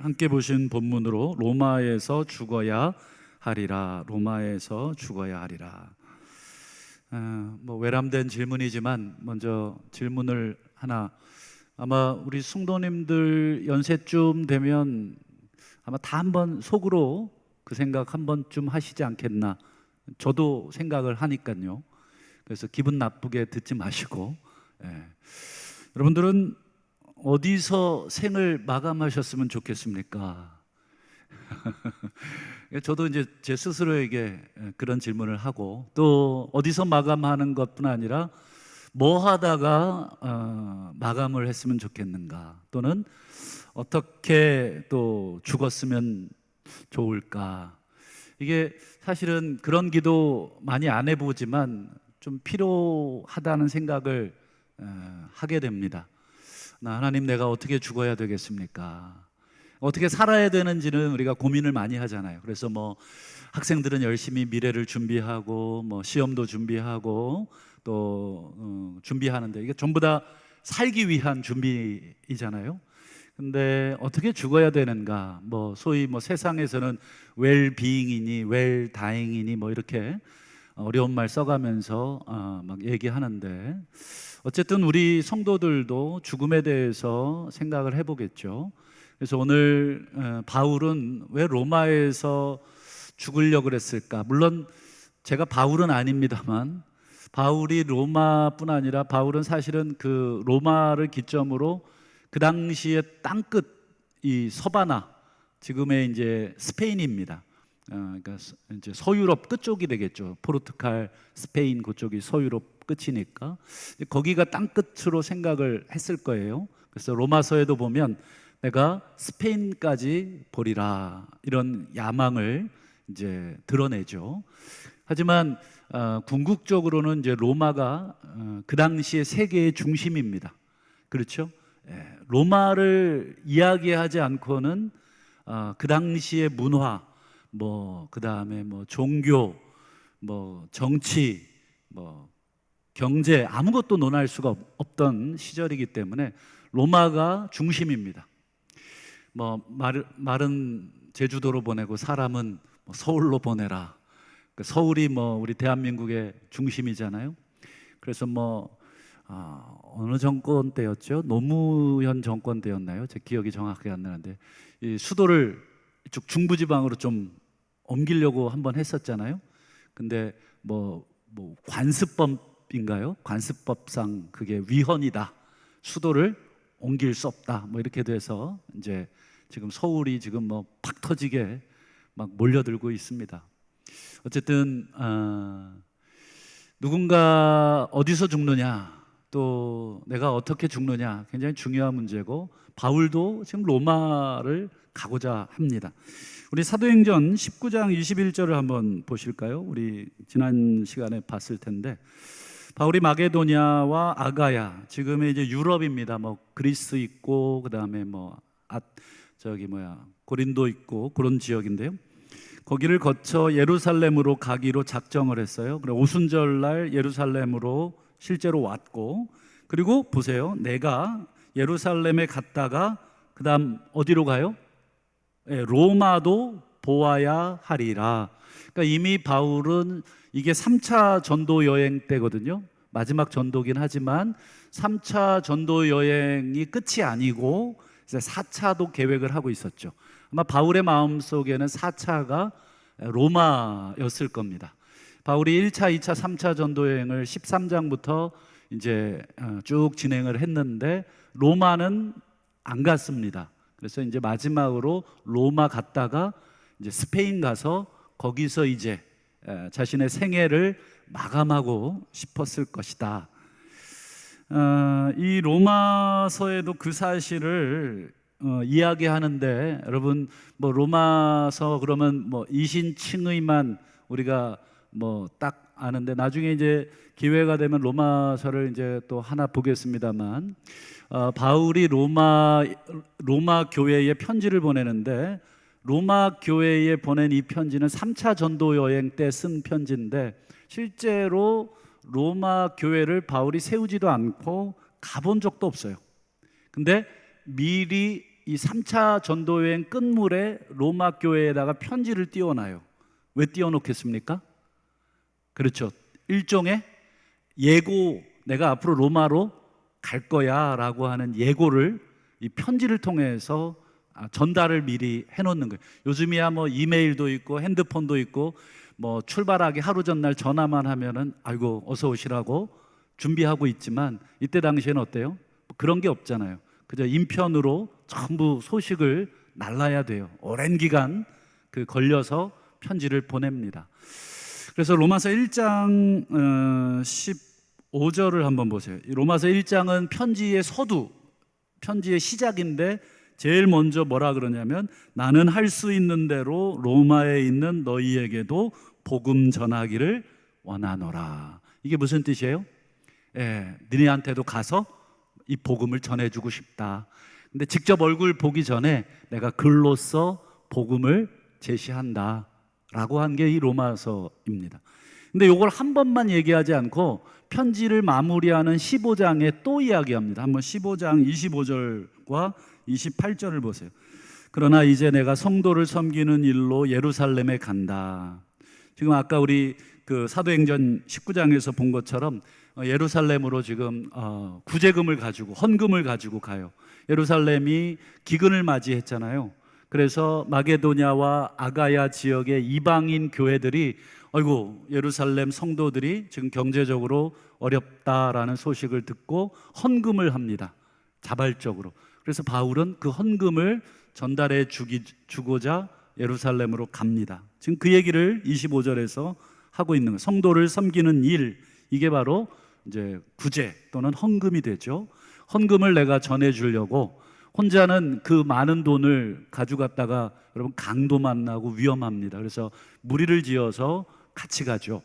함께 보신 본문으로 로마에서 죽어야 하리라. 로마에서 죽어야 하리라. 외람된 질문이지만 먼저 질문을 하나, 아마 우리 성도님들 연세쯤 되면 아마 다 한번 속으로 그 생각 한 번쯤 하시지 않겠나. 저도 생각을 하니까요. 그래서 기분 나쁘게 듣지 마시고, 여러분들은 어디서 생을 마감하셨으면 좋겠습니까? 저도 이제 제 스스로에게 그런 질문을 하고, 또 어디서 마감하는 것뿐 아니라 뭐 하다가 마감을 했으면 좋겠는가, 또는 어떻게 또 죽었으면 좋을까. 이게 사실은 그런 기도 많이 안 해보지만 좀 필요하다는 생각을 하게 됩니다. 하나님, 내가 어떻게 죽어야 되겠습니까? 어떻게 살아야 되는지는 우리가 고민을 많이 하잖아요. 그래서 학생들은 열심히 미래를 준비하고 시험도 준비하고 또 준비하는데, 이게 전부 다 살기 위한 준비이잖아요. 근데 어떻게 죽어야 되는가? 소위 세상에서는 웰비잉이니 웰다잉이니 이렇게 어려운 말 써가면서 막 얘기하는데, 어쨌든 우리 성도들도 죽음에 대해서 생각을 해보겠죠. 그래서 오늘 바울은 왜 로마에서 죽으려고 그랬을까? 물론 제가 바울은 아닙니다만, 바울이 로마뿐 아니라 바울은 사실은 그 로마를 기점으로 그 당시에 땅끝, 이 서바나, 지금의 이제 스페인입니다. 그러니까 이제 서유럽 끝쪽이 되겠죠. 포르투갈, 스페인 그쪽이 서유럽 끝이니까 거기가 땅끝으로 생각을 했을 거예요. 그래서 로마서에도 보면 내가 스페인까지 보리라, 이런 야망을 이제 드러내죠. 하지만 궁극적으로는 이제 로마가 그 당시의 세계의 중심입니다. 그렇죠? 로마를 이야기하지 않고는 그 당시의 문화, 그 다음에 종교, 정치, 경제, 아무것도 논할 수가 없던 시절이기 때문에 로마가 중심입니다. 말은 제주도로 보내고 사람은 서울로 보내라. 서울이 우리 대한민국의 중심이잖아요. 그래서 어느 정권 때였죠? 노무현 정권 때였나요? 제 기억이 정확하게 안 나는데, 이 수도를 이쪽 중부지방으로 좀 옮기려고 한번 했었잖아요. 근데 관습법인가요? 관습법상 그게 위헌이다. 수도를 옮길 수 없다. 이렇게 돼서 이제 지금 서울이 지금 팍 터지게 막 몰려들고 있습니다. 어쨌든 누군가 어디서 죽느냐, 또 내가 어떻게 죽느냐, 굉장히 중요한 문제고, 바울도 지금 로마를 가고자 합니다. 우리 사도행전 19장 21절을 한번 보실까요? 우리 지난 시간에 봤을 텐데, 바울이 마게도냐와 아가야, 지금의 이제 유럽입니다. 그리스 있고, 그 다음에 고린도 있고, 그런 지역인데요. 거기를 거쳐 예루살렘으로 가기로 작정을 했어요. 그래, 오순절날 예루살렘으로 실제로 왔고, 그리고 보세요, 내가 예루살렘에 갔다가 그 다음 어디로 가요? 로마도 보아야 하리라. 그러니까 이미 바울은 이게 3차 전도 여행 때거든요. 마지막 전도긴 하지만 3차 전도 여행이 끝이 아니고 이제 4차도 계획을 하고 있었죠. 아마 바울의 마음속에는 4차가 로마였을 겁니다. 바울이 1차, 2차, 3차 전도 여행을 13장부터 이제 쭉 진행을 했는데 로마는 안 갔습니다. 그래서 이제 마지막으로 로마 갔다가 이제 스페인 가서 거기서 이제 자신의 생애를 마감하고 싶었을 것이다. 이 로마서에도 그 사실을 이야기하는데, 여러분 로마서 그러면 이신칭의만 우리가 딱 아는데, 나중에 이제 기회가 되면 로마서를 이제 또 하나 보겠습니다만, 바울이 로마 교회에 편지를 보내는데, 로마 교회에 보낸 이 편지는 3차 전도 여행 때 쓴 편지인데, 실제로 로마 교회를 바울이 세우지도 않고 가본 적도 없어요. 근데 미리 이 3차 전도 여행 끝물에 로마 교회에다가 편지를 띄워놔요. 왜 띄워놓겠습니까? 그렇죠. 일종의 예고, 내가 앞으로 로마로 갈 거야 라고 하는 예고를 이 편지를 통해서 전달을 미리 해놓는 거예요. 요즘이야 뭐 이메일도 있고 핸드폰도 있고 뭐 출발하기 하루 전날 전화만 하면은 아이고 어서 오시라고 준비하고 있지만, 이때 당시에는 어때요? 그런 게 없잖아요. 그저 인편으로 전부 소식을 날라야 돼요. 오랜 기간 걸려서 편지를 보냅니다. 그래서 로마서 1장 15절을 한번 보세요. 로마서 1장은 편지의 서두, 편지의 시작인데 제일 먼저 뭐라 그러냐면, 나는 할 수 있는 대로 로마에 있는 너희에게도 복음 전하기를 원하노라. 이게 무슨 뜻이에요? 너희한테도 가서 이 복음을 전해주고 싶다. 근데 직접 얼굴 보기 전에 내가 글로써 복음을 제시한다 라고 한 게 이 로마서입니다. 근데 이걸 한 번만 얘기하지 않고 편지를 마무리하는 15장에 또 이야기합니다. 한번 15장 25절과 28절을 보세요. 그러나 이제 내가 성도를 섬기는 일로 예루살렘에 간다. 지금 아까 우리 사도행전 19장에서 본 것처럼 예루살렘으로 지금 구제금을 가지고, 헌금을 가지고 가요. 예루살렘이 기근을 맞이했잖아요. 그래서 마게도냐와 아가야 지역의 이방인 교회들이 아이고 예루살렘 성도들이 지금 경제적으로 어렵다라는 소식을 듣고 헌금을 합니다. 자발적으로. 그래서 바울은 그 헌금을 전달해 주고자 예루살렘으로 갑니다. 지금 그 얘기를 25절에서 하고 있는 거예요. 성도를 섬기는 일, 이게 바로 이제 구제 또는 헌금이 되죠. 헌금을 내가 전해 주려고, 혼자는 그 많은 돈을 가져갔다가 여러분 강도 만나고 위험합니다. 그래서 무리를 지어서 같이 가죠.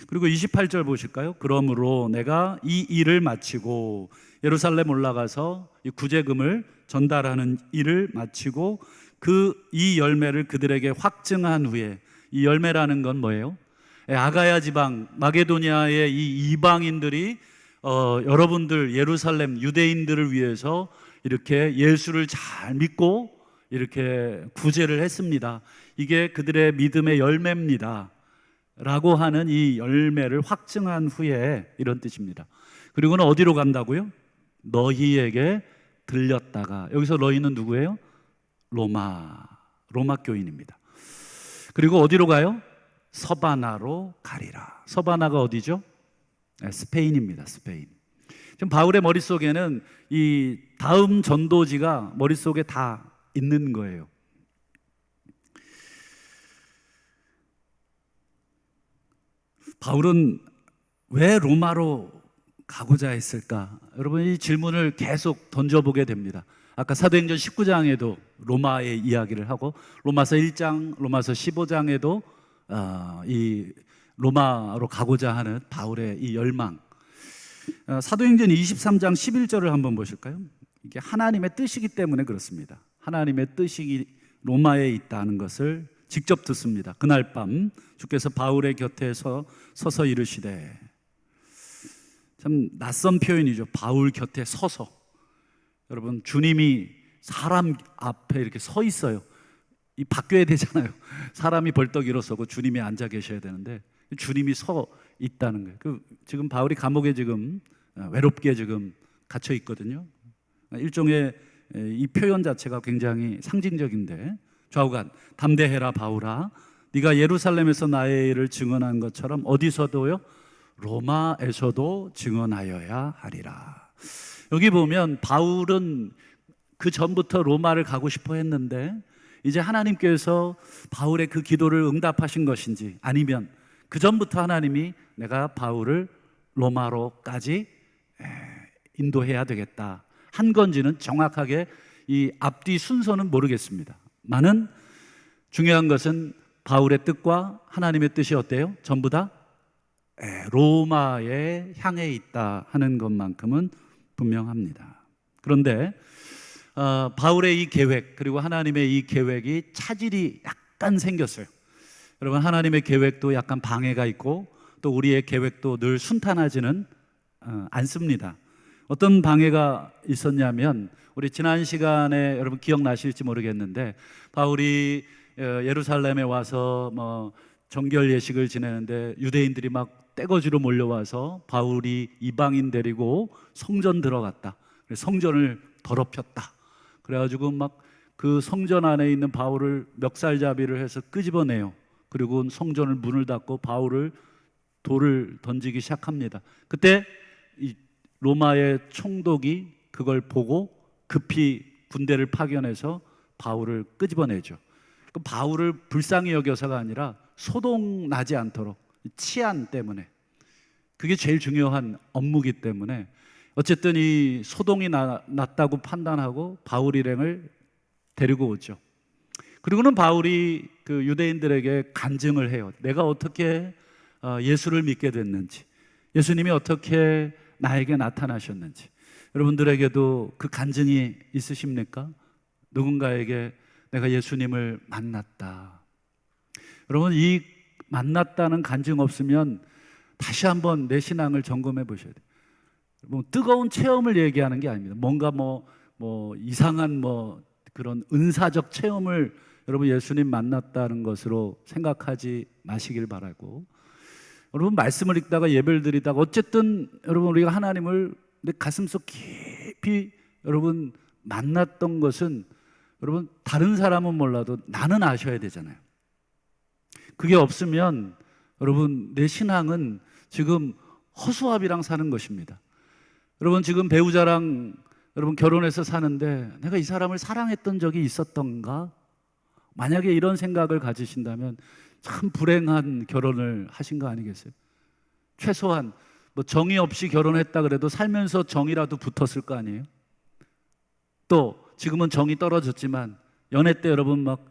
그리고 28절 보실까요? 그러므로 내가 이 일을 마치고 예루살렘 올라가서 이 구제금을 전달하는 일을 마치고 이 열매를 그들에게 확증한 후에, 이 열매라는 건 뭐예요? 아가야 지방 마게도니아의 이 이방인들이 여러분들 예루살렘 유대인들을 위해서 이렇게 예수를 잘 믿고 이렇게 구제를 했습니다. 이게 그들의 믿음의 열매입니다 라고 하는 이 열매를 확증한 후에, 이런 뜻입니다. 그리고는 어디로 간다고요? 너희에게 들렸다가, 여기서 너희는 누구예요? 로마 교인입니다. 그리고 어디로 가요? 서바나로 가리라. 서바나가 어디죠? 스페인입니다. 스페인. 지금 바울의 머릿속에는 이 다음 전도지가 머릿속에 다 있는 거예요. 바울은 왜 로마로 가고자 했을까? 여러분, 이 질문을 계속 던져보게 됩니다. 아까 사도행전 19장에도 로마의 이야기를 하고, 로마서 1장, 로마서 15장에도 이 로마로 가고자 하는 바울의 이 열망. 사도행전 23장 11절을 한번 보실까요? 이게 하나님의 뜻이기 때문에 그렇습니다. 하나님의 뜻이 로마에 있다는 것을 직접 듣습니다. 그날 밤 주께서 바울의 곁에 서서 이르시되, 참 낯선 표현이죠. 바울 곁에 서서. 여러분, 주님이 사람 앞에 이렇게 서 있어요. 이 바뀌어야 되잖아요. 사람이 벌떡 일어서고 주님이 앉아 계셔야 되는데 주님이 서 있다는 거예요. 지금 바울이 감옥에 지금 외롭게 지금 갇혀 있거든요. 일종의 이 표현 자체가 굉장히 상징적인데, 좌우간 담대해라 바울아, 네가 예루살렘에서 나의 일을 증언한 것처럼 어디서도요? 로마에서도 증언하여야 하리라. 여기 보면 바울은 그 전부터 로마를 가고 싶어 했는데, 이제 하나님께서 바울의 그 기도를 응답하신 것인지, 아니면 그 전부터 하나님이 내가 바울을 로마로까지 인도해야 되겠다 한 건지는 정확하게 이 앞뒤 순서는 모르겠습니다. 많은 중요한 것은 바울의 뜻과 하나님의 뜻이 어때요? 전부 다 로마에 향해 있다 하는 것만큼은 분명합니다. 그런데 바울의 이 계획, 그리고 하나님의 이 계획이 차질이 약간 생겼어요. 여러분, 하나님의 계획도 약간 방해가 있고 또 우리의 계획도 늘 순탄하지는 않습니다. 어떤 방해가 있었냐면, 우리 지난 시간에 여러분 기억나실지 모르겠는데, 바울이 예루살렘에 와서 뭐 정결 예식을 지내는데 유대인들이 막 떼거지로 몰려와서 바울이 이방인 데리고 성전 들어갔다. 그래서 성전을 더럽혔다. 그래가지고 막 그 성전 안에 있는 바울을 멱살잡이를 해서 끄집어내요. 그리고 성전을 문을 닫고 바울을 돌을 던지기 시작합니다. 그때 이 로마의 총독이 그걸 보고 급히 군대를 파견해서 바울을 끄집어내죠. 바울을 불쌍히 여겨서가 아니라 소동나지 않도록, 치안 때문에, 그게 제일 중요한 업무기 때문에 어쨌든 이 소동이 났다고 판단하고 바울 일행을 데리고 오죠. 그리고는 바울이 그 유대인들에게 간증을 해요. 내가 어떻게 예수를 믿게 됐는지, 예수님이 어떻게 나에게 나타나셨는지. 여러분들에게도 그 간증이 있으십니까? 누군가에게 내가 예수님을 만났다. 여러분, 이 만났다는 간증 없으면 다시 한번 내 신앙을 점검해 보셔야 돼요. 뭐 뜨거운 체험을 얘기하는 게 아닙니다. 뭔가 뭐 이상한 그런 은사적 체험을 여러분 예수님 만났다는 것으로 생각하지 마시길 바라고, 여러분 말씀을 읽다가 예배를 드리다가 어쨌든 여러분 우리가 하나님을 내 가슴속 깊이 여러분 만났던 것은, 여러분 다른 사람은 몰라도 나는 아셔야 되잖아요. 그게 없으면 여러분 내 신앙은 지금 허수아비랑 사는 것입니다. 여러분 지금 배우자랑 여러분 결혼해서 사는데 내가 이 사람을 사랑했던 적이 있었던가? 만약에 이런 생각을 가지신다면 참 불행한 결혼을 하신 거 아니겠어요? 최소한 뭐 정이 없이 결혼했다 그래도 살면서 정이라도 붙었을 거 아니에요? 또 지금은 정이 떨어졌지만 연애 때 여러분 막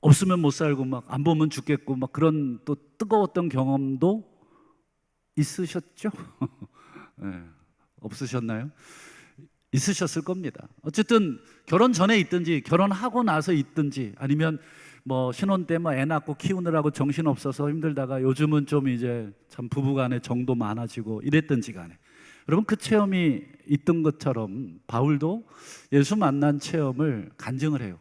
없으면 못 살고 막 안 보면 죽겠고 막 그런 또 뜨거웠던 경험도 있으셨죠? 네, 없으셨나요? 있으셨을 겁니다. 어쨌든 결혼 전에 있든지 결혼하고 나서 있든지, 아니면 뭐 신혼 때 애 낳고 키우느라고 정신 없어서 힘들다가 요즘은 좀 이제 참 부부간에 정도 많아지고 이랬든지 간에, 여러분 그 체험이 있던 것처럼 바울도 예수 만난 체험을 간증을 해요.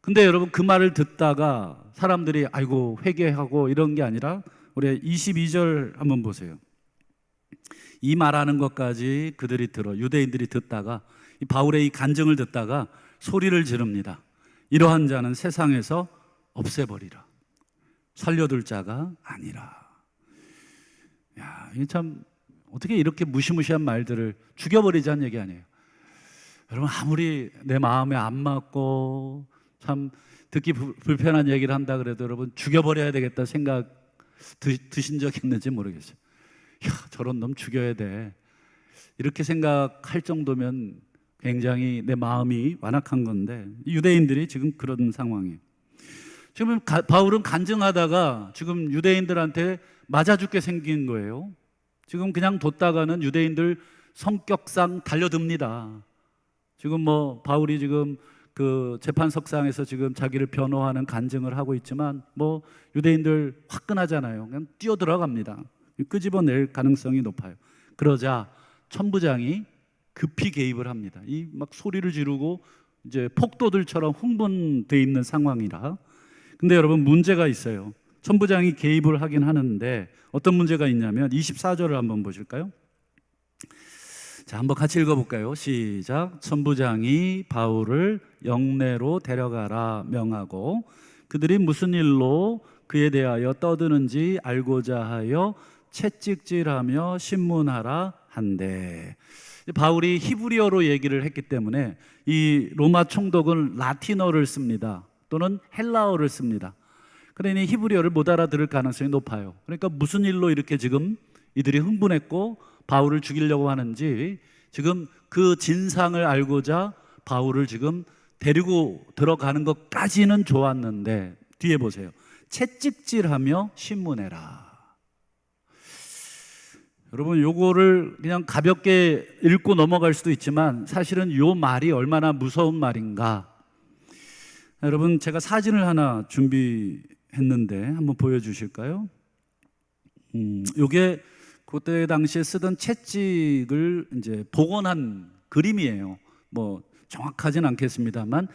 근데 여러분 그 말을 듣다가 사람들이 아이고 회개하고 이런 게 아니라, 우리 22절 한번 보세요. 이 말하는 것까지 그들이 유대인들이 듣다가, 이 바울의 이 간증을 듣다가 소리를 지릅니다. 이러한 자는 세상에서 없애버리라. 살려둘 자가 아니라. 야, 이게 참 어떻게 이렇게 무시무시한 말들을, 죽여버리자는 얘기 아니에요. 여러분 아무리 내 마음에 안 맞고 참 듣기 불편한 얘기를 한다 그래도 여러분 죽여버려야 되겠다 생각 드신 적 있는지 모르겠어요. 야, 저런 놈 죽여야 돼, 이렇게 생각할 정도면 굉장히 내 마음이 완악한 건데, 유대인들이 지금 그런 상황이에요. 지금 바울은 간증하다가 지금 유대인들한테 맞아 죽게 생긴 거예요. 지금 그냥 뒀다가는 유대인들 성격상 달려듭니다. 지금 뭐 바울이 지금 그 재판석상에서 지금 자기를 변호하는 간증을 하고 있지만 뭐 유대인들 화끈하잖아요. 그냥 뛰어 들어갑니다. 끄집어낼 가능성이 높아요. 그러자 천부장이 급히 개입을 합니다. 이 막 소리를 지르고 이제 폭도들처럼 흥분돼 있는 상황이라. 근데 여러분 문제가 있어요. 천부장이 개입을 하긴 하는데 어떤 문제가 있냐면 24절을 한번 보실까요? 자, 한번 같이 읽어볼까요? 시작. 천부장이 바울을 영내로 데려가라 명하고 그들이 무슨 일로 그에 대하여 떠드는지 알고자 하여 채찍질하며 신문하라 한대. 바울이 히브리어로 얘기를 했기 때문에 이 로마 총독은 라틴어를 씁니다. 또는 헬라어를 씁니다. 그러니 히브리어를 못 알아들을 가능성이 높아요. 그러니까 무슨 일로 이렇게 지금 이들이 흥분했고 바울을 죽이려고 하는지 지금 그 진상을 알고자 바울을 지금 데리고 들어가는 것까지는 좋았는데 뒤에 보세요. 채찍질하며 신문해라. 여러분 요거를 그냥 가볍게 읽고 넘어갈 수도 있지만 사실은 요 말이 얼마나 무서운 말인가. 여러분 제가 사진을 하나 준비했는데 한번 보여주실까요? 요게 그때 당시에 쓰던 채찍을 이제 복원한 그림이에요. 뭐 정확하진 않겠습니다만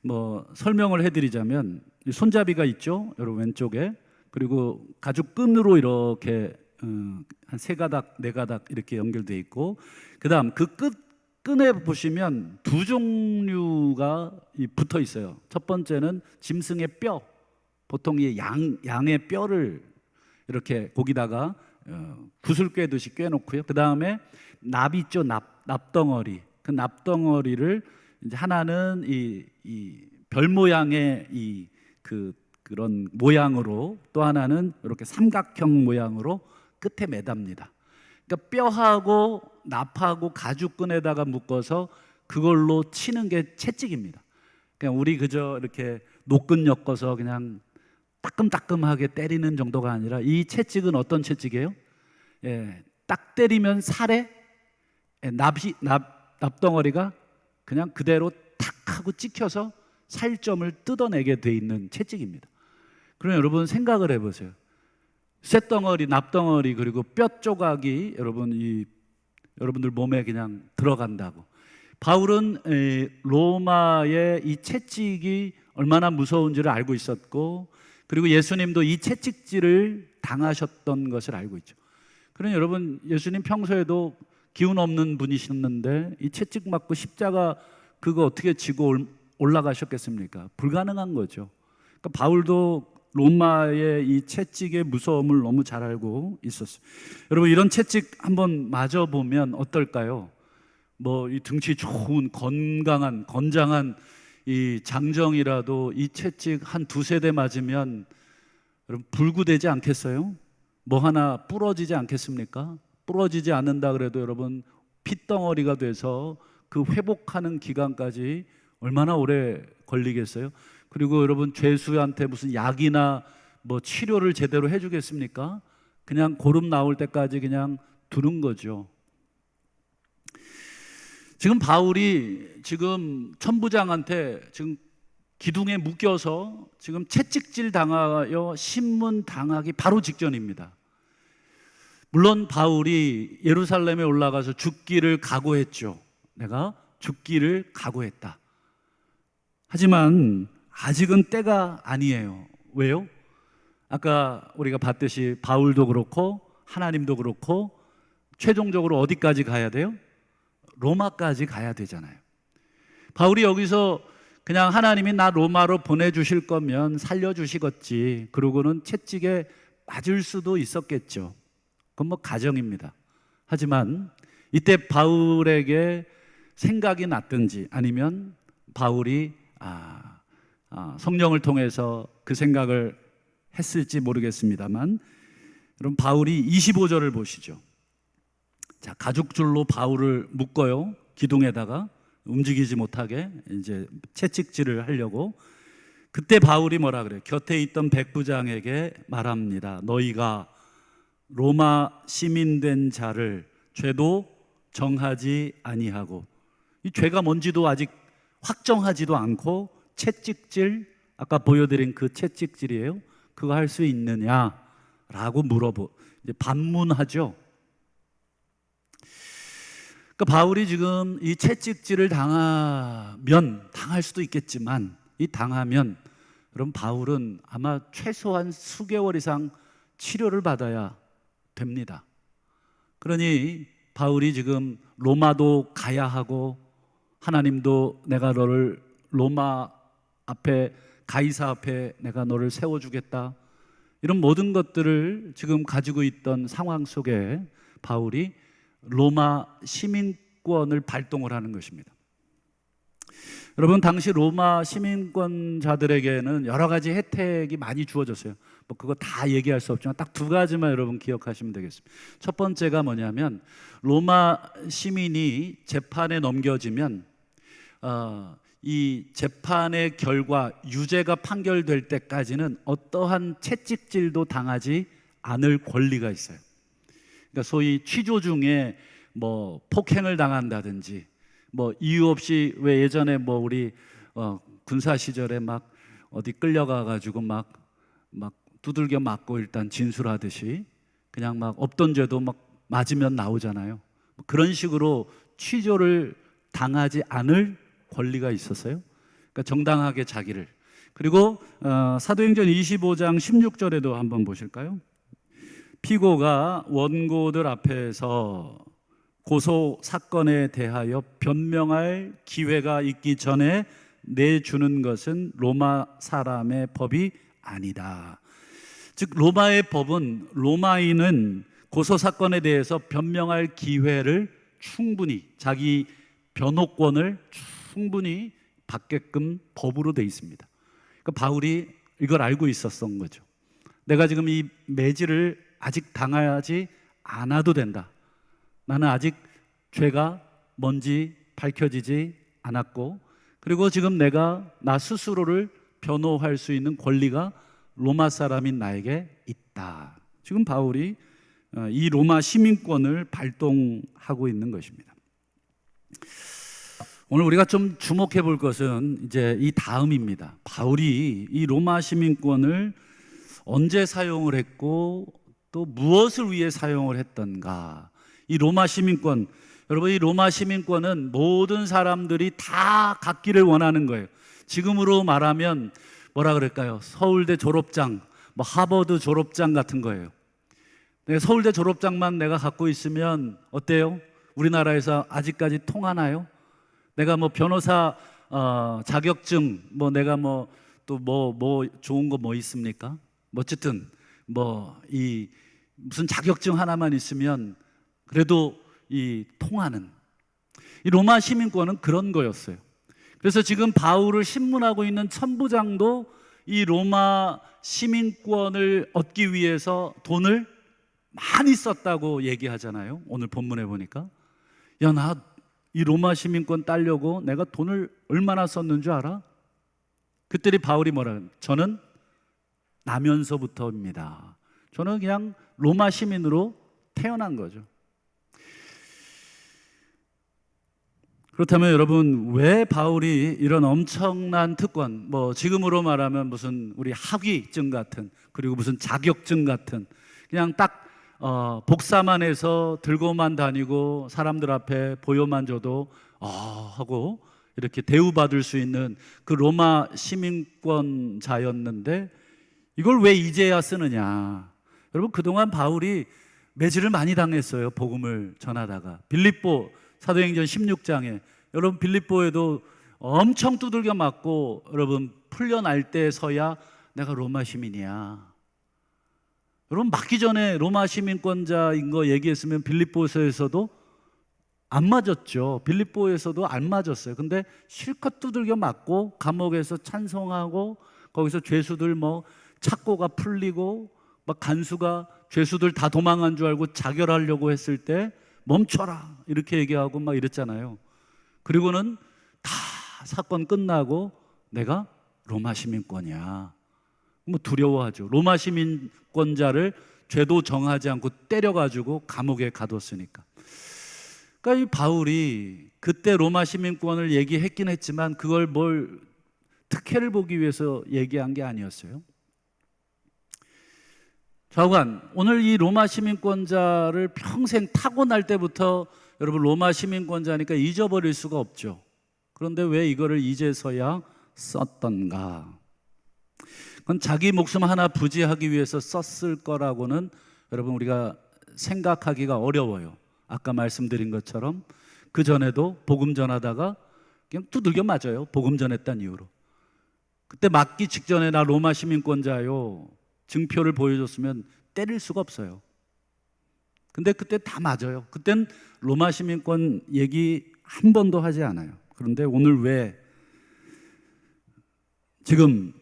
뭐 설명을 해드리자면 손잡이가 있죠, 여러분 왼쪽에. 그리고 가죽끈으로 이렇게 한 세 가닥, 네 가닥 이렇게 연결돼 있고, 그다음 그 끈에 보시면 두 종류가 붙어 있어요. 첫 번째는 짐승의 뼈, 보통 이 양의 뼈를 이렇게 거기다가 붓을 꿰듯이 꿰놓고요. 그 다음에 납 있죠, 납덩어리. 그 납덩어리를 이제 하나는 이 별 모양의 그런 모양으로, 또 하나는 이렇게 삼각형 모양으로 끝에 매답니다. 그러니까 뼈하고 납하고 가죽끈에다가 묶어서 그걸로 치는 게 채찍입니다. 그냥 우리 그저 이렇게 노끈 엮어서 그냥 따끔따끔하게 때리는 정도가 아니라, 이 채찍은 어떤 채찍이에요? 예, 딱 때리면 살에 납덩어리가 그냥 그대로 탁 하고 찍혀서 살점을 뜯어내게 돼 있는 채찍입니다. 그럼 여러분 생각을 해보세요. 쇳덩어리, 납덩어리, 그리고 뼈 조각이 여러분들 몸에 그냥 들어간다고. 바울은 로마의 이 채찍이 얼마나 무서운지를 알고 있었고, 그리고 예수님도 이 채찍질을 당하셨던 것을 알고 있죠. 그러니 여러분, 예수님 평소에도 기운 없는 분이셨는데 이 채찍 맞고 십자가 그거 어떻게 지고 올라가셨겠습니까? 불가능한 거죠. 그러니까 바울도 로마의 이 채찍의 무서움을 너무 잘 알고 있었어요. 여러분, 이런 채찍 한번 맞아보면 어떨까요? 뭐 이 등치 좋은 건장한 이 장정이라도 이 채찍 한 두세 대 맞으면 여러분 불구되지 않겠어요? 뭐 하나 부러지지 않겠습니까? 부러지지 않는다 그래도 여러분 핏덩어리가 돼서 그 회복하는 기간까지 얼마나 오래 걸리겠어요? 그리고 여러분 죄수한테 무슨 약이나 뭐 치료를 제대로 해주겠습니까? 그냥 고름 나올 때까지 그냥 두는 거죠. 지금 바울이 지금 천부장한테 지금 기둥에 묶여서 지금 채찍질 당하여 신문 당하기 바로 직전입니다. 물론 바울이 예루살렘에 올라가서 죽기를 각오했죠. 내가 죽기를 각오했다. 하지만 아직은 때가 아니에요. 왜요? 아까 우리가 봤듯이 바울도 그렇고 하나님도 그렇고 최종적으로 어디까지 가야 돼요? 로마까지 가야 되잖아요. 바울이 여기서 그냥 하나님이 나 로마로 보내주실 거면 살려주시겠지, 그러고는 채찍에 맞을 수도 있었겠죠. 그건 뭐 가정입니다. 하지만 이때 바울에게 생각이 났든지 아니면 바울이 성령을 통해서 그 생각을 했을지 모르겠습니다만, 여러분 바울이 25절을 보시죠. 자, 가죽줄로 바울을 묶어요. 기둥에다가 움직이지 못하게 이제 채찍질을 하려고. 그때 바울이 뭐라 그래요? 곁에 있던 백부장에게 말합니다. 너희가 로마 시민된 자를 죄도 정하지 아니하고, 이 죄가 뭔지도 아직 확정하지도 않고 채찍질, 아까 보여드린 그 채찍질이에요. 그거 할 수 있느냐라고 이제 반문하죠. 그러니까 바울이 지금 이 채찍질을 당할 수도 있겠지만, 이 당하면 그럼 바울은 아마 최소한 수개월 이상 치료를 받아야 됩니다. 그러니 바울이 지금 로마도 가야 하고, 하나님도 내가 너를 로마 앞에, 가이사 앞에 내가 너를 세워주겠다, 이런 모든 것들을 지금 가지고 있던 상황 속에 바울이 로마 시민권을 발동을 하는 것입니다. 여러분, 당시 로마 시민권자들에게는 여러 가지 혜택이 많이 주어졌어요. 뭐 그거 다 얘기할 수 없지만 딱 두 가지만 여러분 기억하시면 되겠습니다. 첫 번째가 뭐냐면, 로마 시민이 재판에 넘겨지면 이 재판의 결과 유죄가 판결될 때까지는 어떠한 채찍질도 당하지 않을 권리가 있어요. 그러니까 소위 취조 중에 뭐 폭행을 당한다든지, 뭐 이유 없이, 왜 예전에 뭐 우리 군사 시절에 막 어디 끌려가 가지고 막 두들겨 맞고 일단 진술하듯이 그냥 막 없던 죄도 막 맞으면 나오잖아요. 그런 식으로 취조를 당하지 않을 권리가 있었어요. 그러니까 정당하게 자기를. 그리고 사도행전 25장 16절에도 한번 보실까요? 피고가 원고들 앞에서 고소 사건에 대하여 변명할 기회가 있기 전에 내주는 것은 로마 사람의 법이 아니다. 즉 로마의 법은 로마인은 고소 사건에 대해서 변명할 기회를 충분히, 자기 변호권을 충분히 받게끔 법으로 돼 있습니다. 그러니까 바울이 이걸 알고 있었던 거죠. 내가 지금 이 매질을 아직 당하지 않아도 된다. 나는 아직 죄가 뭔지 밝혀지지 않았고, 그리고 지금 내가 나 스스로를 변호할 수 있는 권리가 로마 사람인 나에게 있다. 지금 바울이 이 로마 시민권을 발동하고 있는 것입니다. 오늘 우리가 좀 주목해 볼 것은 이제 이 다음입니다. 바울이 이 로마 시민권을 언제 사용을 했고 또 무엇을 위해 사용을 했던가. 이 로마 시민권, 여러분, 이 로마 시민권은 모든 사람들이 다 갖기를 원하는 거예요. 지금으로 말하면 뭐라 그럴까요? 서울대 졸업장, 뭐 하버드 졸업장 같은 거예요. 내가 서울대 졸업장만 내가 갖고 있으면 어때요? 우리나라에서 아직까지 통하나요? 내가 뭐 변호사 자격증, 뭐 내가 뭐 또 뭐 좋은 거 뭐 있습니까? 뭐 어쨌든 뭐 이 무슨 자격증 하나만 있으면 그래도 이 통하는, 이 로마 시민권은 그런 거였어요. 그래서 지금 바울을 신문하고 있는 천부장도 이 로마 시민권을 얻기 위해서 돈을 많이 썼다고 얘기하잖아요. 오늘 본문에 보니까, 야, 나 이 로마 시민권 따려고 내가 돈을 얼마나 썼는 줄 알아? 그때리 바울이 뭐라, 저는 나면서부터입니다. 저는 그냥 로마 시민으로 태어난 거죠. 그렇다면 여러분, 왜 바울이 이런 엄청난 특권, 뭐 지금으로 말하면 무슨 우리 학위증 같은, 그리고 무슨 자격증 같은, 그냥 딱 복사만 해서 들고만 다니고 사람들 앞에 보여만 줘도 하고 이렇게 대우받을 수 있는 그 로마 시민권자였는데 이걸 왜 이제야 쓰느냐? 여러분, 그동안 바울이 매질을 많이 당했어요. 복음을 전하다가. 빌립보 사도행전 16장에, 여러분 빌립보에도 엄청 두들겨 맞고, 여러분 풀려날 때서야 내가 로마 시민이야. 여러분 맞기 전에 로마 시민권자인 거 얘기했으면 빌립보에서도 안 맞았죠. 빌립보에서도 안 맞았어요. 근데 실컷 두들겨 맞고 감옥에서 찬송하고, 거기서 죄수들 뭐 착고가 풀리고 막 간수가 죄수들 다 도망한 줄 알고 자결하려고 했을 때 멈춰라 이렇게 얘기하고 막 이랬잖아요. 그리고는 다 사건 끝나고 내가 로마 시민권이야, 뭐 두려워하죠. 로마 시민권자를 죄도 정하지 않고 때려가지고 감옥에 가뒀으니까. 그러니까 이 바울이 그때 로마 시민권을 얘기했긴 했지만 그걸 뭘 특혜를 보기 위해서 얘기한 게 아니었어요. 좌우간, 오늘 이 로마 시민권자를 평생 타고날 때부터 여러분 로마 시민권자니까 잊어버릴 수가 없죠. 그런데 왜 이거를 이제서야 썼던가? 그건 자기 목숨 하나 부지하기 위해서 썼을 거라고는 여러분 우리가 생각하기가 어려워요. 아까 말씀드린 것처럼 그 전에도 복음 전하다가 그냥 두들겨 맞아요. 복음 전했다는 이유로. 그때 맞기 직전에 나 로마 시민권자요 증표를 보여줬으면 때릴 수가 없어요. 근데 그때 다 맞아요. 그땐 로마 시민권 얘기 한 번도 하지 않아요. 그런데 오늘 왜 지금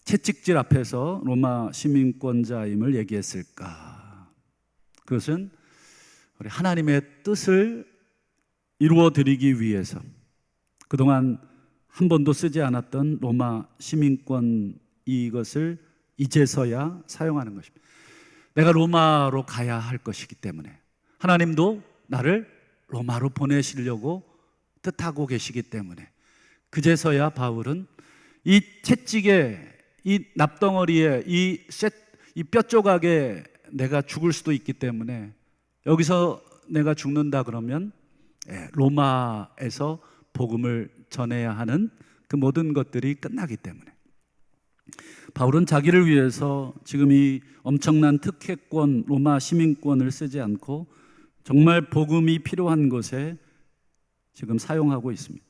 채찍질 앞에서 로마 시민권자임을 얘기했을까? 그것은 우리 하나님의 뜻을 이루어 드리기 위해서 그동안 한 번도 쓰지 않았던 로마 시민권, 이것을 이제서야 사용하는 것입니다. 내가 로마로 가야 할 것이기 때문에, 하나님도 나를 로마로 보내시려고 뜻하고 계시기 때문에 그제서야 바울은 이 채찍에, 이 납덩어리에, 이 뼈 조각에 내가 죽을 수도 있기 때문에, 여기서 내가 죽는다 그러면 로마에서 복음을 전해야 하는 그 모든 것들이 끝나기 때문에 바울은 자기를 위해서 지금 이 엄청난 특혜권, 로마 시민권을 쓰지 않고 정말 복음이 필요한 곳에 지금 사용하고 있습니다.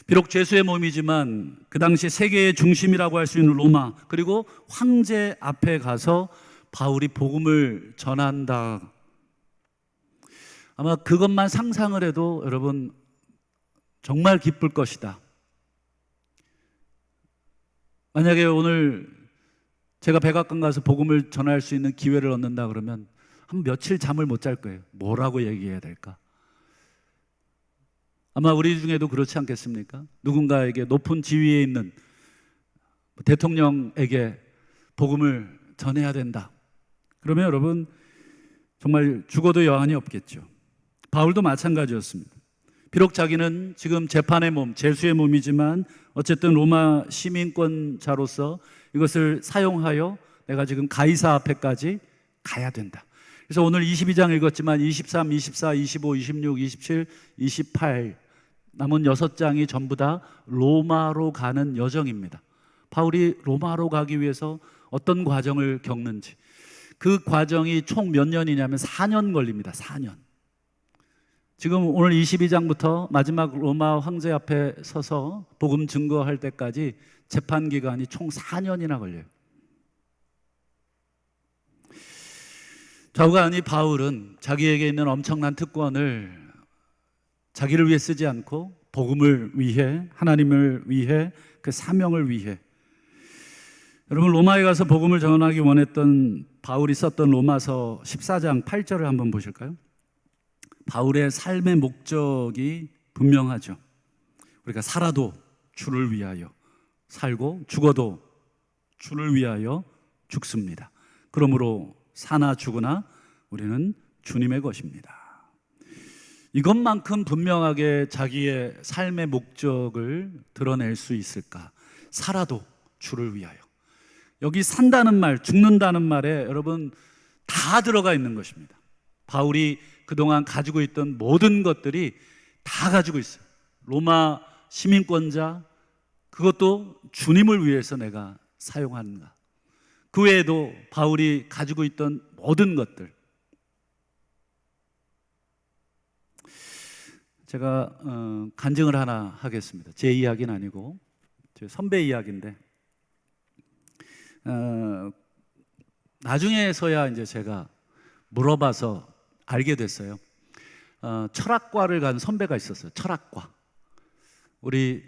비록 죄수의 몸이지만 그 당시 세계의 중심이라고 할 수 있는 로마, 그리고 황제 앞에 가서 바울이 복음을 전한다. 아마 그것만 상상을 해도 여러분 정말 기쁠 것이다. 만약에 오늘 제가 백악관 가서 복음을 전할 수 있는 기회를 얻는다 그러면 한 며칠 잠을 못 잘 거예요. 뭐라고 얘기해야 될까? 아마 우리 중에도 그렇지 않겠습니까? 누군가에게 높은 지위에 있는 대통령에게 복음을 전해야 된다. 그러면 여러분 정말 죽어도 여한이 없겠죠. 바울도 마찬가지였습니다. 비록 자기는 지금 재판의 몸, 죄수의 몸이지만 어쨌든 로마 시민권자로서 이것을 사용하여 내가 지금 가이사 앞에까지 가야 된다. 그래서 오늘 22장 읽었지만 23, 24, 25, 26, 27, 28 남은 6장이 전부 다 로마로 가는 여정입니다. 바울이 로마로 가기 위해서 어떤 과정을 겪는지, 그 과정이 총 몇 년이냐면 4년 걸립니다. 4년. 지금 오늘 22장부터 마지막 로마 황제 앞에 서서 복음 증거할 때까지 재판 기간이 총 4년이나 걸려요. 좌우가 아니 바울은 자기에게 있는 엄청난 특권을 자기를 위해 쓰지 않고 복음을 위해, 하나님을 위해, 그 사명을 위해. 여러분 로마에 가서 복음을 전하기 원했던 바울이 썼던 로마서 14장 8절을 한번 보실까요? 바울의 삶의 목적이 분명하죠. 우리가 살아도 주를 위하여 살고 죽어도 주를 위하여 죽습니다. 그러므로 사나 죽으나 우리는 주님의 것입니다. 이것만큼 분명하게 자기의 삶의 목적을 드러낼 수 있을까? 살아도 주를 위하여. 여기 산다는 말, 죽는다는 말에 여러분 다 들어가 있는 것입니다. 바울이 그동안 가지고 있던 모든 것들이 다 가지고 있어요. 로마 시민권자, 그것도 주님을 위해서 내가 사용하는가. 그 외에도 바울이 가지고 있던 모든 것들. 제가 간증을 하나 하겠습니다. 제 이야기는 아니고 제 선배 이야기인데 나중에서야 이제 제가 물어봐서 알게 됐어요. 철학과를 간 선배가 있었어요. 철학과. 우리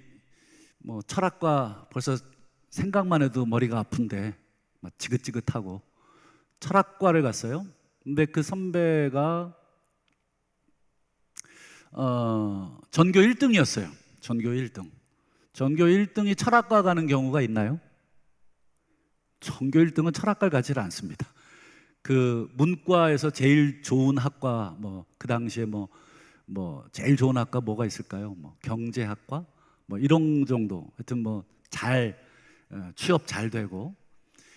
뭐 철학과 벌써 생각만 해도 머리가 아픈데 막 지긋지긋하고 철학과를 갔어요. 근데 그 선배가 전교 1등이었어요. 전교 1등. 전교 1등이 철학과 가는 경우가 있나요? 전교 1등은 철학과를 가지를 않습니다. 그 문과에서 제일 좋은 학과 그 당시에 제일 좋은 학과 뭐가 있을까요? 경제학과 이런 정도. 하여튼 잘 취업 잘 되고.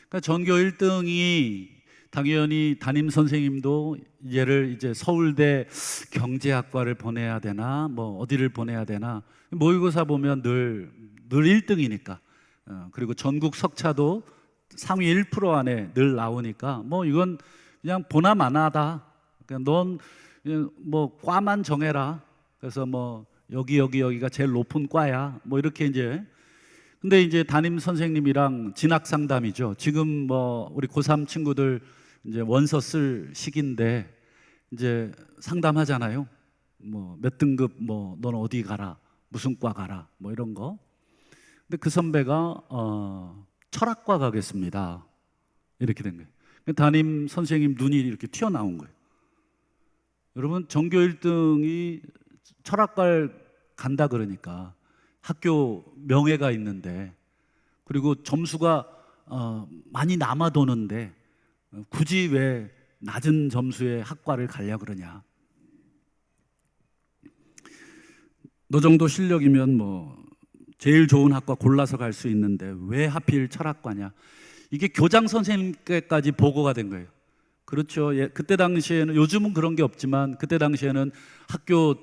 그러니까 전교 1등이 당연히 담임 선생님도 얘를 이제 서울대 경제학과를 보내야 되나 어디를 보내야 되나 모의고사 보면 늘 1등이니까 그리고 전국 석차도 상위 1% 안에 늘 나오니까 이건 그냥 보나 마나다. 그러니까 넌 과만 정해라. 그래서 여기가 제일 높은 과야. 이렇게 이제. 근데 이제 담임 선생님이랑 진학 상담이죠. 지금 우리 고3 친구들 이제 원서 쓸 시기인데 이제 상담하잖아요. 몇 등급 너는 어디 가라. 무슨 과 가라. 이런 거. 근데 그 선배가 철학과 가겠습니다. 이렇게 된 거예요. 담임 선생님 눈이 이렇게 튀어나온 거예요. 여러분 전교 1등이 철학과를 간다 그러니까 학교 명예가 있는데 그리고 점수가 많이 남아도는데 굳이 왜 낮은 점수의 학과를 가려고 그러냐. 너 정도 실력이면 제일 좋은 학과 골라서 갈 수 있는데 왜 하필 철학과냐. 이게 교장 선생님께까지 보고가 된 거예요. 그렇죠. 예, 그때 당시에는, 요즘은 그런 게 없지만 그때 당시에는 학교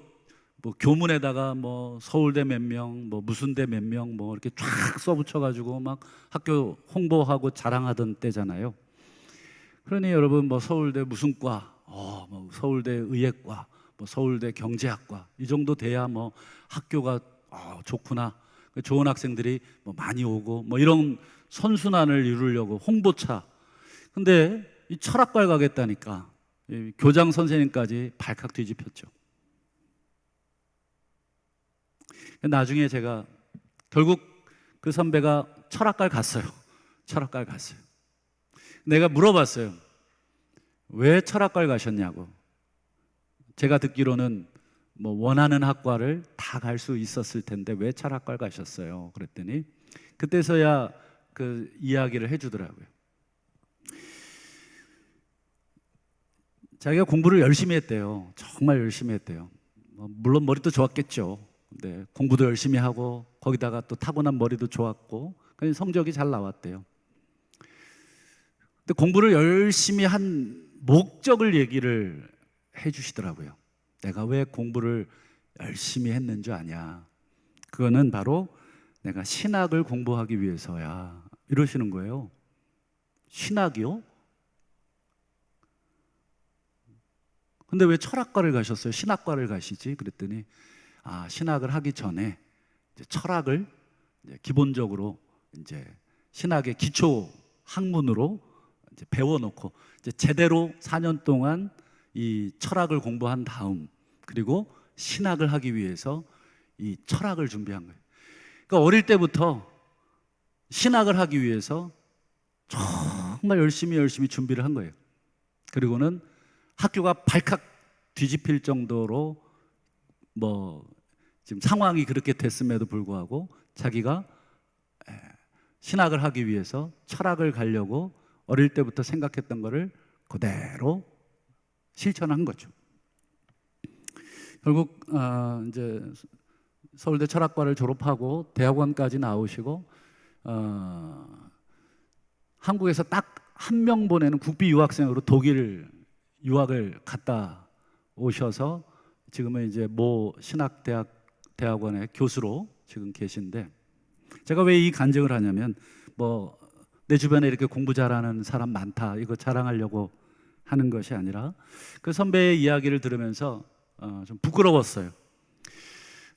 뭐 교문에다가 뭐 서울대 몇 명, 뭐 무슨 대 몇 명, 뭐 이렇게 쫙 써붙여가지고 막 학교 홍보하고 자랑하던 때잖아요. 그러니 여러분, 뭐 서울대 무슨 과, 뭐 서울대 의예과, 뭐 서울대 경제학과 이 정도 돼야 뭐 학교가 좋구나. 좋은 학생들이 뭐 많이 오고 뭐 이런 선순환을 이루려고 홍보차. 근데 이 철학과에 가겠다니까 이 교장 선생님까지 발칵 뒤집혔죠. 나중에 제가 결국 그 선배가 철학과를 갔어요. 철학과를 갔어요. 내가 물어봤어요. 왜 철학과를 가셨냐고. 제가 듣기로는 뭐 원하는 학과를 다 갈 수 있었을 텐데 왜 철학과를 가셨어요? 그랬더니 그때서야 그 이야기를 해주더라고요. 자기가 공부를 열심히 했대요. 정말 열심히 했대요. 물론 머리도 좋았겠죠. 근데 공부도 열심히 하고 거기다가 또 타고난 머리도 좋았고 성적이 잘 나왔대요. 근데 공부를 열심히 한 목적을 얘기를 해주시더라고요. 내가 왜 공부를 열심히 했는 줄 아냐? 그거는 바로 내가 신학을 공부하기 위해서야. 이러시는 거예요. 신학이요? 근데 왜 철학과를 가셨어요? 신학과를 가시지? 그랬더니 신학을 하기 전에 이제 철학을 이제 기본적으로 이제 신학의 기초 학문으로 이제 배워놓고 이제 제대로 4년 동안 이 철학을 공부한 다음 그리고 신학을 하기 위해서 이 철학을 준비한 거예요. 그러니까 어릴 때부터 신학을 하기 위해서 정말 열심히 준비를 한 거예요. 그리고는 학교가 발칵 뒤집힐 정도로 뭐 지금 상황이 그렇게 됐음에도 불구하고 자기가 신학을 하기 위해서 철학을 가려고 어릴 때부터 생각했던 거를 그대로 실천한 거죠. 결국 이제 서울대 철학과를 졸업하고 대학원까지 나오시고 한국에서 딱 한 명 보내는 국비 유학생으로 독일 유학을 갔다 오셔서 지금은 이제 모 신학대학원의 교수로 지금 계신데, 제가 왜 이 간증을 하냐면 뭐 내 주변에 이렇게 공부 잘하는 사람 많다 이거 자랑하려고 하는 것이 아니라 그 선배의 이야기를 들으면서 좀 부끄러웠어요.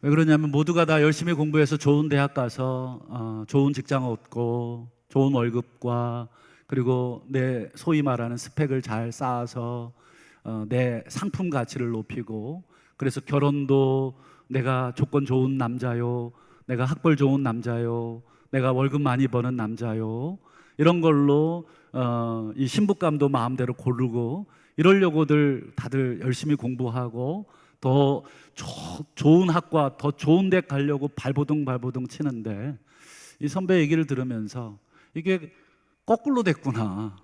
왜 그러냐면 모두가 다 열심히 공부해서 좋은 대학 가서 좋은 직장 얻고 좋은 월급과 그리고 내 소위 말하는 스펙을 잘 쌓아서 내 상품 가치를 높이고, 그래서 결혼도 내가 조건 좋은 남자요, 내가 학벌 좋은 남자요, 내가 월급 많이 버는 남자요, 이런 걸로 이 신부감도 마음대로 고르고 이러려고들 다들 열심히 공부하고 더 좋은 학과 더 좋은 데 가려고 발버둥 치는데, 이 선배 얘기를 들으면서 이게 거꾸로 됐구나.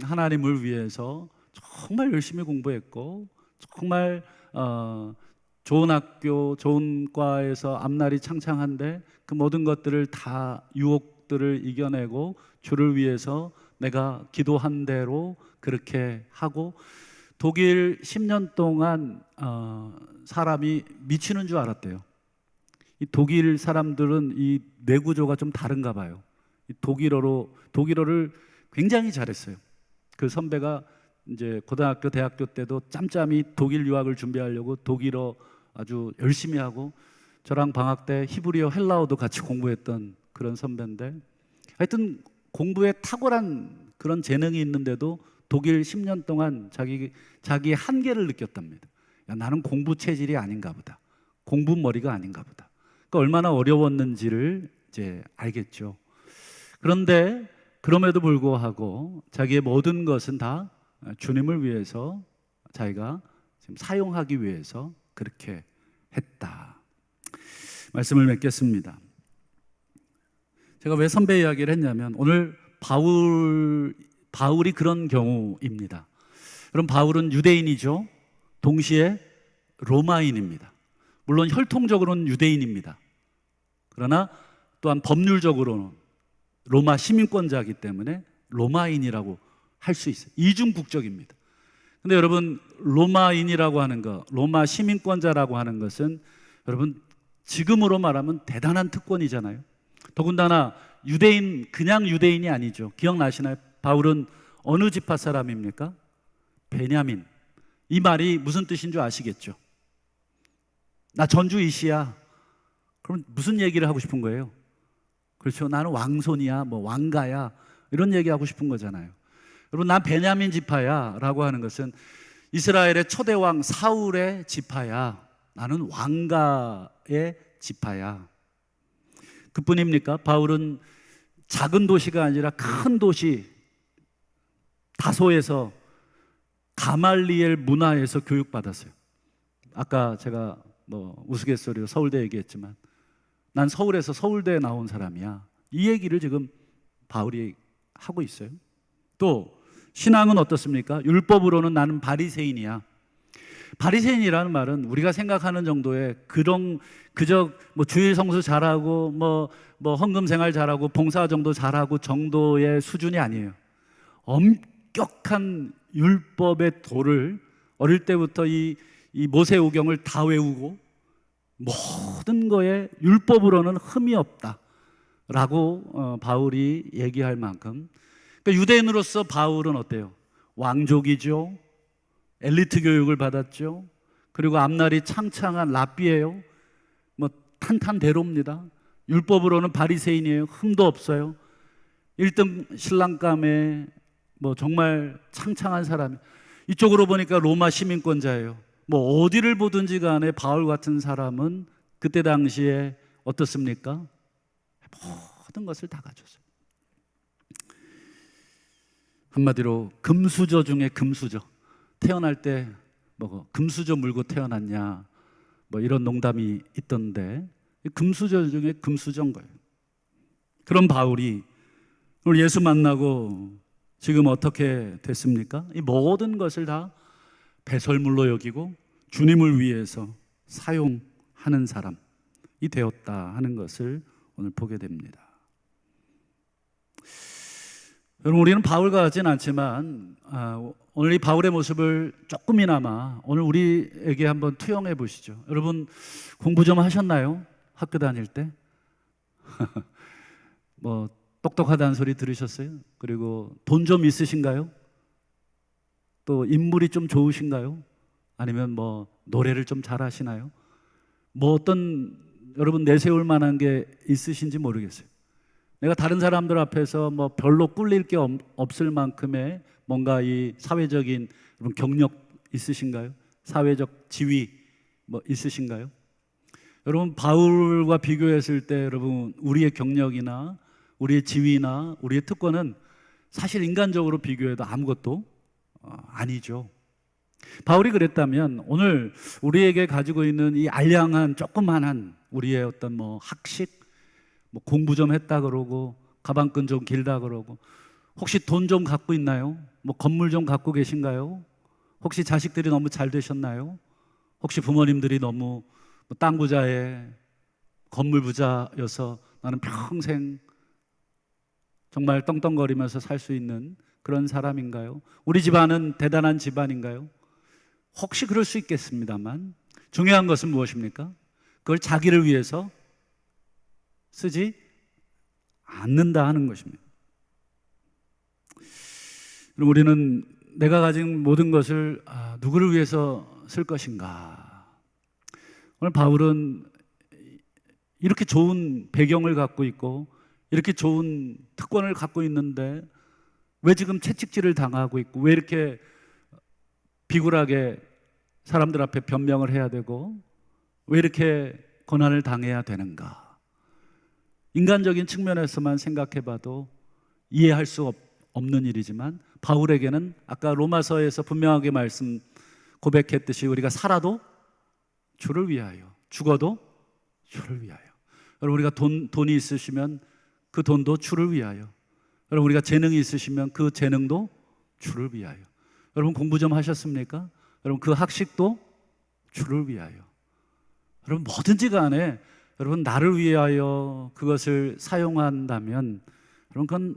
하나님을 위해서 정말 열심히 공부했고 정말 좋은 학교 좋은 과에서 앞날이 창창한데 그 모든 것들을 다 유혹들을 이겨내고 주를 위해서 내가 기도한 대로 그렇게 하고 독일 10년 동안 사람이 미치는 줄 알았대요. 이 독일 사람들은 이 뇌구조가 좀 다른가 봐요. 이 독일어를 굉장히 잘했어요. 그 선배가 이제 고등학교 대학교 때도 짬짬이 독일 유학을 준비하려고 독일어 아주 열심히 하고 저랑 방학 때 히브리어 헬라어도 같이 공부했던 그런 선배인데, 하여튼 공부에 탁월한 그런 재능이 있는데도 독일 10년 동안 자기 한계를 느꼈답니다. 야, 나는 공부 체질이 아닌가 보다. 공부 머리가 아닌가 보다. 그러니까 얼마나 어려웠는지를 이제 알겠죠. 그런데 그럼에도 불구하고 자기의 모든 것은 다 주님을 위해서 자기가 지금 사용하기 위해서 그렇게 했다. 말씀을 맺겠습니다. 제가 왜 선배 이야기를 했냐면 오늘 바울이 그런 경우입니다. 그럼 바울은 유대인이죠. 동시에 로마인입니다. 물론 혈통적으로는 유대인입니다. 그러나 또한 법률적으로는 로마 시민권자이기 때문에 로마인이라고 할 수 있어요. 이중 국적입니다. 근데 여러분, 로마인이라고 하는 거, 로마 시민권자라고 하는 것은 여러분 지금으로 말하면 대단한 특권이잖아요. 더군다나 유대인, 그냥 유대인이 아니죠. 기억나시나요? 바울은 어느 지파 사람입니까? 베냐민. 이 말이 무슨 뜻인 줄 아시겠죠? 나 전주 이시야. 그럼 무슨 얘기를 하고 싶은 거예요? 그렇죠. 나는 왕손이야, 뭐 왕가야, 이런 얘기하고 싶은 거잖아요. 여러분, 난 베냐민 지파야 라고 하는 것은 이스라엘의 초대 왕 사울의 지파야. 나는 왕가의 지파야. 그뿐입니까? 바울은 작은 도시가 아니라 큰 도시 다소에서 가말리엘 문화에서 교육받았어요. 아까 제가 뭐 우스갯소리로 서울대 얘기했지만 난 서울에서 서울대에 나온 사람이야. 이 얘기를 지금 바울이 하고 있어요. 또 신앙은 어떻습니까? 율법으로는 나는 바리새인이야. 바리새인이라는 말은 우리가 생각하는 정도의 그저 뭐 주일 성수 잘하고 뭐 헌금 생활 잘하고 봉사 정도 잘하고 정도의 수준이 아니에요. 엄격한 율법의 도를 어릴 때부터 이 모세오경을 다 외우고 모든 거에 율법으로는 흠이 없다라고 바울이 얘기할 만큼, 그러니까 유대인으로서 바울은 어때요? 왕족이죠. 엘리트 교육을 받았죠. 그리고 앞날이 창창한 랍비예요. 뭐 탄탄대로입니다. 율법으로는 바리새인이에요. 흠도 없어요. 1등 신랑감에 뭐 정말 창창한 사람이. 이쪽으로 보니까 로마 시민권자예요. 뭐 어디를 보든지 간에 바울 같은 사람은 그때 당시에 어떻습니까? 모든 것을 다 가졌어요. 한마디로 금수저 중에 금수저. 태어날 때 뭐 금수저 물고 태어났냐 뭐 이런 농담이 있던데 금수저 중에 금수저인 거예요. 그런 바울이 오늘 예수 만나고 지금 어떻게 됐습니까? 이 모든 것을 다 배설물로 여기고 주님을 위해서 사용하는 사람이 되었다 하는 것을 오늘 보게 됩니다. 여러분, 우리는 바울과 같지는 않지만 오늘 이 바울의 모습을 조금이나마 오늘 우리에게 한번 투영해 보시죠. 여러분, 공부 좀 하셨나요? 학교 다닐 때? 뭐 똑똑하다는 소리 들으셨어요? 그리고 돈 좀 있으신가요? 또 인물이 좀 좋으신가요? 아니면 뭐 노래를 좀 잘하시나요? 뭐 어떤 여러분 내세울 만한 게 있으신지 모르겠어요. 내가 다른 사람들 앞에서 뭐 별로 꿀릴 게 없을 만큼의 뭔가 이 사회적인 경력 있으신가요? 사회적 지위 뭐 있으신가요? 여러분, 바울과 비교했을 때 여러분 우리의 경력이나 우리의 지위나 우리의 특권은 사실 인간적으로 비교해도 아무것도 아니죠. 바울이 그랬다면 오늘 우리에게 가지고 있는 이 알량한 조그만한 우리의 어떤 뭐 학식, 뭐 공부 좀 했다 그러고 가방끈 좀 길다 그러고 혹시 돈 좀 갖고 있나요? 뭐 건물 좀 갖고 계신가요? 혹시 자식들이 너무 잘 되셨나요? 혹시 부모님들이 너무 땅 부자에 건물 부자여서 나는 평생 정말 떵떵거리면서 살 수 있는 그런 사람인가요? 우리 집안은 대단한 집안인가요? 혹시 그럴 수 있겠습니다만 중요한 것은 무엇입니까? 그걸 자기를 위해서 쓰지 않는다 하는 것입니다. 그럼 우리는 내가 가진 모든 것을 누구를 위해서 쓸 것인가? 오늘 바울은 이렇게 좋은 배경을 갖고 있고 이렇게 좋은 특권을 갖고 있는데 왜 지금 채찍질을 당하고 있고 왜 이렇게 비굴하게 사람들 앞에 변명을 해야 되고 왜 이렇게 고난을 당해야 되는가? 인간적인 측면에서만 생각해봐도 이해할 수 없는 일이지만 바울에게는 아까 로마서에서 분명하게 고백했듯이 우리가 살아도 주를 위하여, 죽어도 주를 위하여. 여러분, 우리가 돈이 있으시면 그 돈도 주를 위하여. 여러분, 우리가 재능이 있으시면 그 재능도 주를 위하여. 여러분, 공부 좀 하셨습니까? 여러분, 그 학식도 주를 위하여. 여러분, 뭐든지 간에 여러분 나를 위하여 그것을 사용한다면 여러분 그건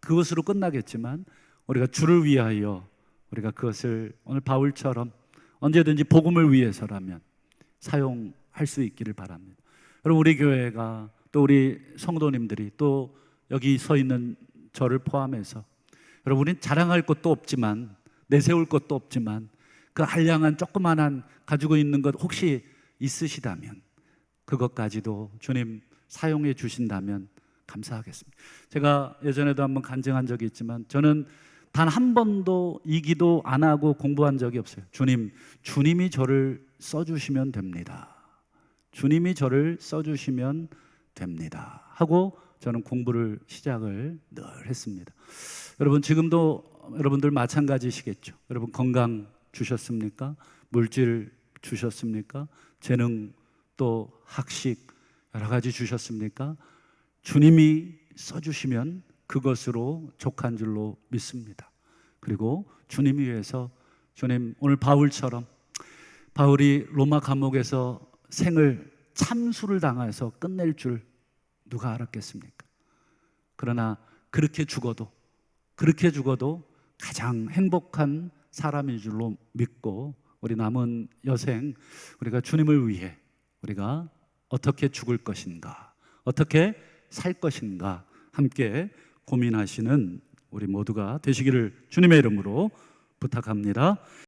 그것으로 끝나겠지만 우리가 주를 위하여 우리가 그것을 오늘 바울처럼 언제든지 복음을 위해서라면 사용할 수 있기를 바랍니다. 여러분, 우리 교회가 또 우리 성도님들이 또 여기 서 있는 저를 포함해서 여러분, 우린 자랑할 것도 없지만 내세울 것도 없지만 그 한량한 조그만한 가지고 있는 것 혹시 있으시다면 그것까지도 주님 사용해 주신다면 감사하겠습니다. 제가 예전에도 한번 간증한 적이 있지만 저는 단 한 번도 이 기도 안 하고 공부한 적이 없어요. 주님이 저를 써주시면 됩니다. 주님이 저를 써주시면 됩니다 하고 저는 공부를 시작을 늘 했습니다. 여러분, 지금도 여러분들 마찬가지시겠죠. 여러분, 건강 주셨습니까? 물질 주셨습니까? 재능 또 학식 여러 가지 주셨습니까? 주님이 써주시면 그것으로 족한 줄로 믿습니다. 그리고 주님 위해서 주님, 오늘 바울처럼 바울이 로마 감옥에서 생을 참수를 당해서 끝낼 줄 누가 알았겠습니까? 그러나 그렇게 죽어도 가장 행복한 사람인 줄로 믿고 우리 남은 여생 우리가 주님을 위해 우리가 어떻게 죽을 것인가, 어떻게 살 것인가 함께 고민하시는 우리 모두가 되시기를 주님의 이름으로 부탁합니다.